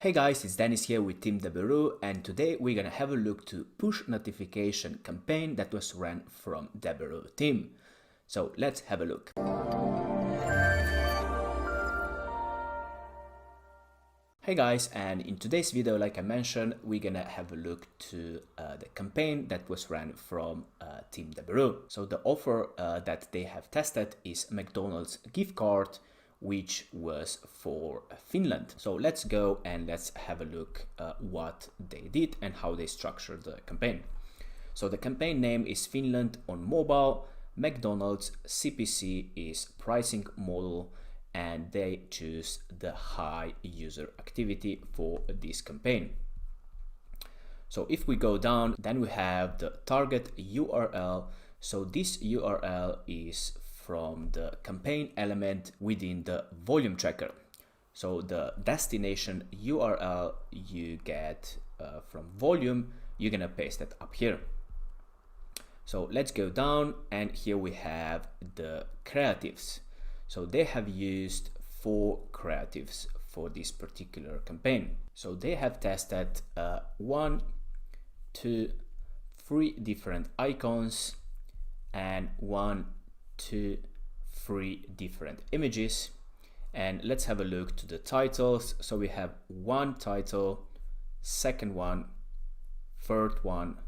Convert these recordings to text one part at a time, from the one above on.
Hey guys, it's Dennis here with Team Deberu, and today we're gonna have a look to push notification campaign that was ran from Deberu team. So let's have a look. Hey guys, and in today's video, like I mentioned, we're gonna have a look to the campaign that was ran from Team Deberu. So the offer that they have tested is McDonald's gift card, which was for Finland. So let's go and let's have a look what they did and how they structured the campaign. So the campaign name is Finland on mobile, McDonald's CPC is pricing model, and they choose the high user activity for this campaign. So if we go down, then we have the target URL. So this URL is from the campaign element within the volume tracker. So the destination URL you get from volume, you're gonna paste that up here. So let's go down, and here we have the creatives. So they have used 4 creatives for this particular campaign. So they have tested 1, 2, 3 different icons and 1, 2, 3 different images. And let's have a look to the titles. So we have 1 title, second one, third one,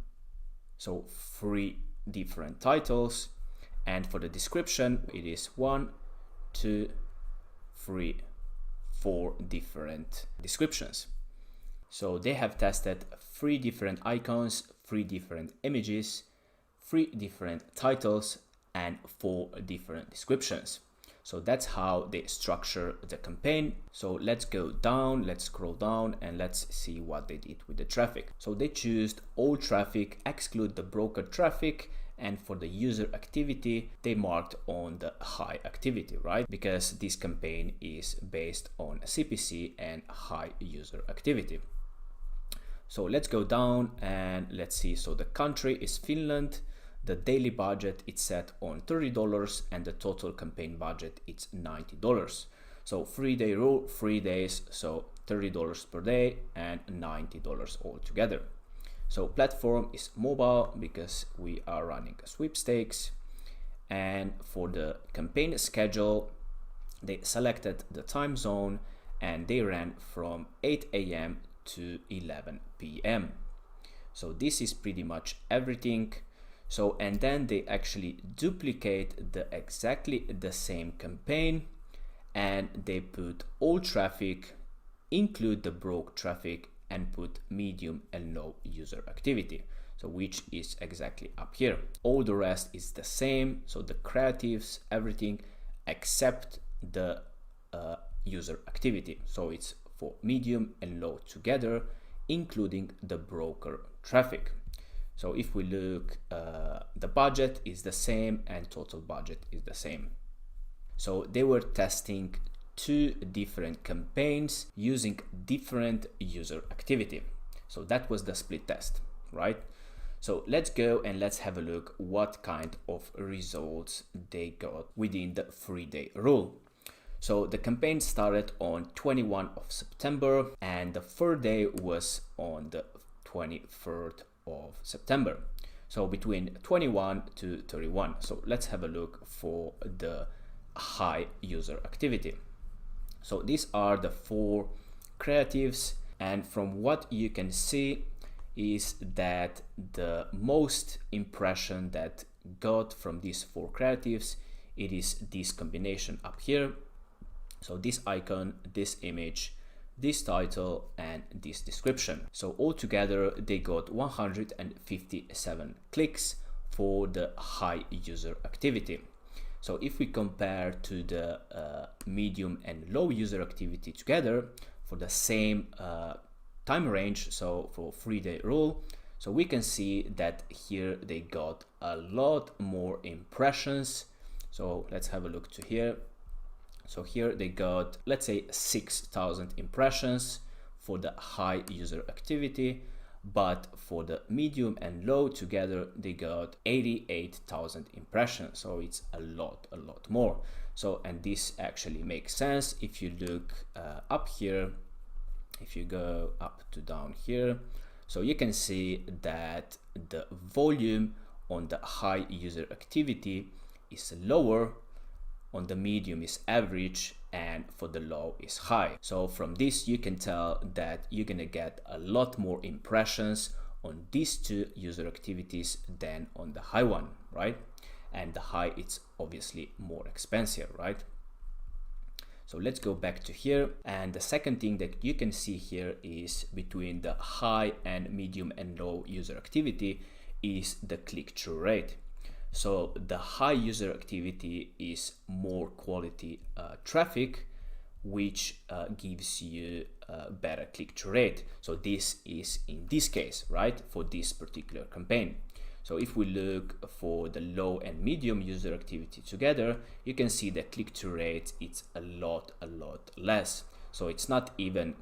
so 3 different titles. And for the description, it is 1, 2, 3, 4 different descriptions. So they have tested 3 different icons, 3 different images, 3 different titles, and 4 different descriptions. So that's how they structure the campaign. So let's go down, let's scroll down, and let's see what they did with the traffic. So they choose all traffic, exclude the broker traffic, and for the user activity, they marked on the high activity, right? Because this campaign is based on CPC and high user activity. So let's go down and let's see. So the country is Finland. The daily budget is set on $30 and the total campaign budget is $90. So 3-day rule, 3 days, so $30 per day and $90 altogether. So platform is mobile because we are running a sweepstakes. And for the campaign schedule, they selected the time zone and they ran from 8 a.m. to 11 p.m. So this is pretty much everything. So, and then they actually duplicate exactly the same campaign and they put all traffic, include the broke traffic, and put medium and low user activity. So which is exactly up here. All the rest is the same. So the creatives, everything except the user activity. So it's for medium and low together, including the broker traffic. So if we look, the budget is the same and total budget is the same. So they were testing 2 different campaigns using different user activity. So that was the split test, right? So let's go and let's have a look what kind of results they got within the 3-day rule. So the campaign started on 21 of September and the 3rd day was on the 23rd of September. So between 21 to 31. So let's have a look for the high user activity. So these are the 4 creatives, and from what you can see is that the most impression that got from these 4 creatives, it is this combination up here. So this icon, this image, this title, and this description. So altogether they got 157 clicks for the high user activity. So if we compare to the medium and low user activity together for the same time range, so for 3-day rule, so we can see that here they got a lot more impressions. So let's have a look to here. So here they got, let's say, 6,000 impressions for the high user activity, but for the medium and low together they got 88,000 impressions. So it's a lot more. So, and this actually makes sense if you look up here if you go up to down here, so you can see that the volume on the high user activity is lower, on the medium is average, and for the low is high. So from this you can tell that you're gonna get a lot more impressions on these two user activities than on the high one, right? And the high, it's obviously more expensive, right? So let's go back to here, and the second thing that you can see here is between the high and medium and low user activity is the click-through rate. So the high user activity is more quality traffic, which gives you a better click-through rate. So this is in this case, right, for this particular campaign. So if we look for the low and medium user activity together, you can see the click-through rate, it's a lot less. So it's not even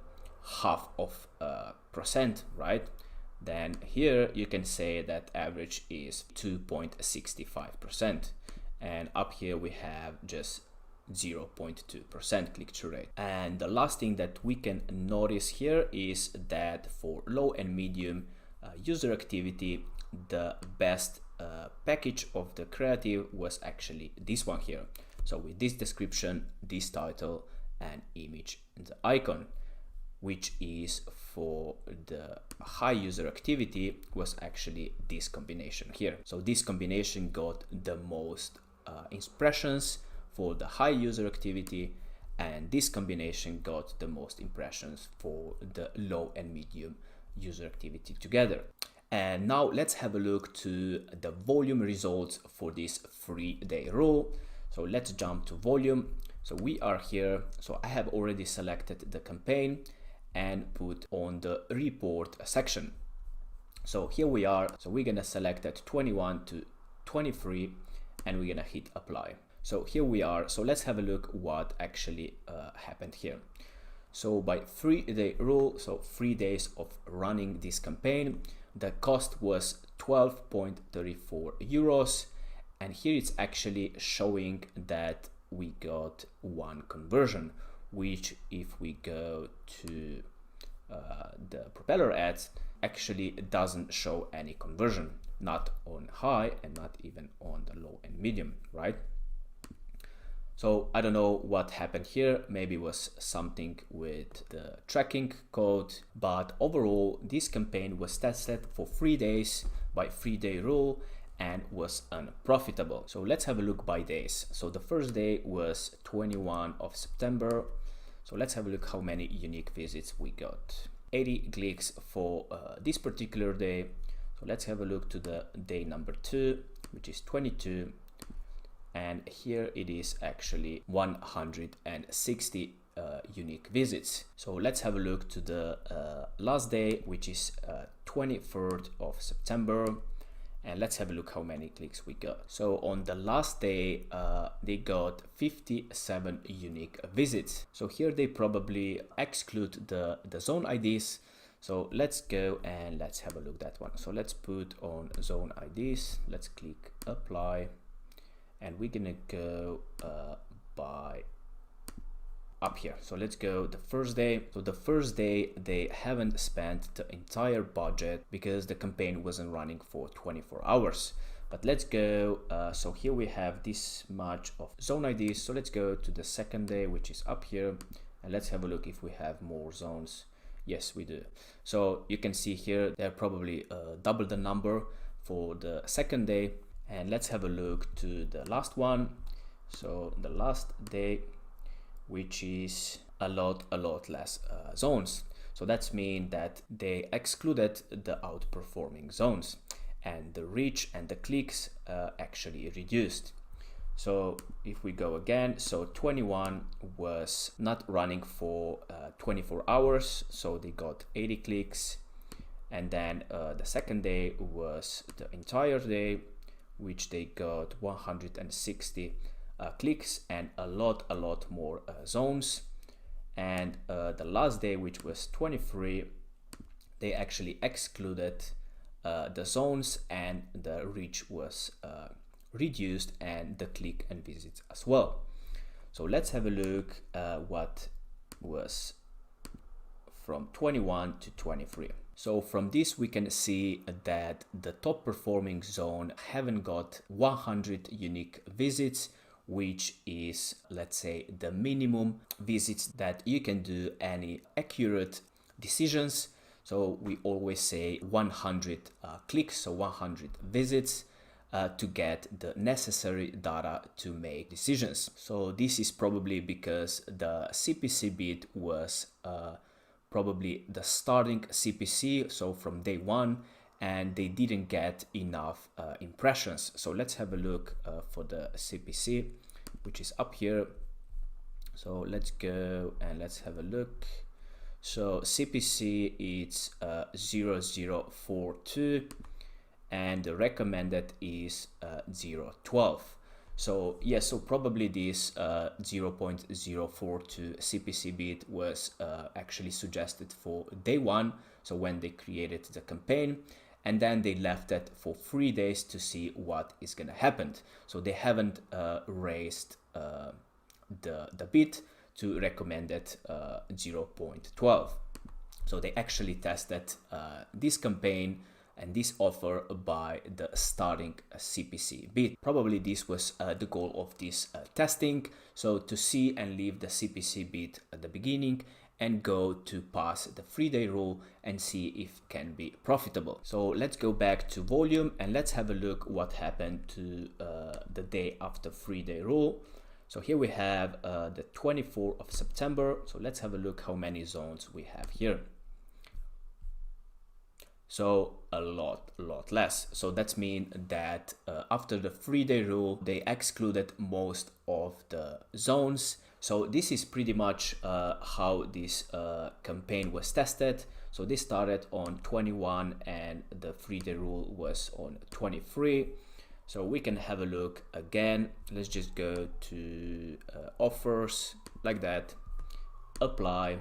half of a percent, right? Then here you can say that average is 2.65%. And up here we have just 0.2% click-through rate. And the last thing that we can notice here is that for low and medium user activity, the best package of the creative was actually this one here. So with this description, this title, and image and the icon, which is for the high user activity, was actually this combination here. So this combination got the most impressions for the high user activity, and this combination got the most impressions for the low and medium user activity together. And now let's have a look to the volume results for this 3-day rule. So let's jump to volume. So we are here. So I have already selected the campaign and put on the report section. So here we are. So we're gonna select that 21 to 23 and we're gonna hit apply. So here we are. So let's have a look what actually happened here. So by 3-day rule, so 3 days of running this campaign, the cost was 12.34 euros. And here it's actually showing that we got one conversion, which if we go to the PropellerAds, actually doesn't show any conversion, not on high and not even on the low and medium, right? So I don't know what happened here. Maybe it was something with the tracking code, but overall this campaign was tested for 3 days by 3-day rule and was unprofitable. So let's have a look by days. So the first day was 21 of September. So let's have a look how many unique visits we got. 80 clicks for this particular day. So let's have a look to the day number 2, which is 22. And here it is actually 160 unique visits. So let's have a look to the last day, which is 23rd of September. And let's have a look how many clicks we got. So on the last day, they got 57 unique visits. So here they probably exclude the zone IDs. So let's go and let's have a look at that one. So let's put on zone IDs. Let's click apply. And we're gonna go by up here. So let's go the first day. So the first day they haven't spent the entire budget because the campaign wasn't running for 24 hours. But let's go, so here we have this much of zone IDs. So let's go to the second day, which is up here. And let's have a look if we have more zones. Yes, we do. So you can see here, they're probably double the number for the second day. And let's have a look to the last one. So the last day, which is a lot less zones. So that's mean that they excluded the outperforming zones and the reach and the clicks actually reduced. So if we go again, so 21 was not running for 24 hours. So they got 80 clicks. And then the second day was the entire day, which they got 160 clicks and a lot more zones. And the last day, which was 23, they actually excluded the zones and the reach was reduced and the click and visits as well. So let's have a look what was from 21 to 23. So from this we can see that the top performing zone haven't got 100 unique visits, which is, let's say, the minimum visits that you can do any accurate decisions. So we always say 100 clicks, so 100 visits to get the necessary data to make decisions. So this is probably because the CPC bid was probably the starting CPC, so from day one, and they didn't get enough impressions. So let's have a look for the CPC, which is up here. So let's go and let's have a look. So CPC is 0042 and the recommended is 012. So yes, so probably this 0.042 CPC bid was actually suggested for day one, so when they created the campaign, and then they left it for 3 days to see what is gonna happen. So they haven't raised the bid to recommended 0.12. So they actually tested this campaign and this offer by the starting CPC bid. Probably this was the goal of this testing, so to see and leave the CPC bid at the beginning and go to pass the 3-day rule and see if it can be profitable. So let's go back to volume and let's have a look what happened to the day after 3-day rule. So here we have the 24th of September. So let's have a look how many zones we have here. So a lot less. So that means that after the 3-day rule, they excluded most of the zones. So this is pretty much how this campaign was tested. So this started on 21 and the 3-day rule was on 23. So we can have a look again. Let's just go to offers like that, apply.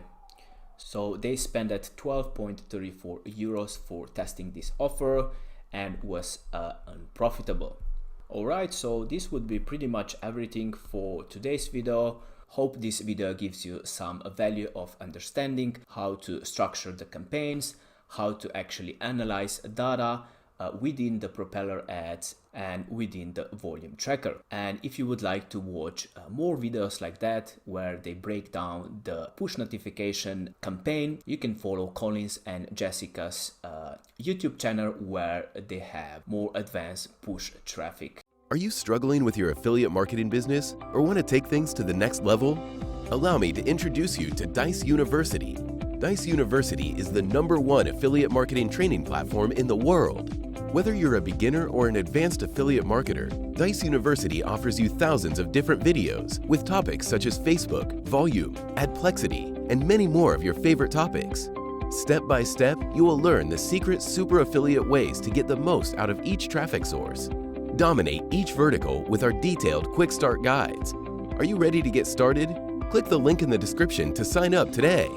So they spent at 12.34 euros for testing this offer and was unprofitable. Alright, so this would be pretty much everything for today's video. Hope this video gives you some value of understanding how to structure the campaigns, how to actually analyze data within the PropellerAds and within the volume tracker. And if you would like to watch more videos like that where they break down the push notification campaign, you can follow Colin's and Jessica's YouTube channel where they have more advanced push traffic. Are you struggling with your affiliate marketing business or want to take things to the next level? Allow me to introduce you to Dice University. Dice University is the #1 affiliate marketing training platform in the world. Whether you're a beginner or an advanced affiliate marketer, Dice University offers you thousands of different videos with topics such as Facebook, volume, adplexity, and many more of your favorite topics. Step by step, you will learn the secret super affiliate ways to get the most out of each traffic source. Dominate each vertical with our detailed quick start guides. Are you ready to get started? Click the link in the description to sign up today.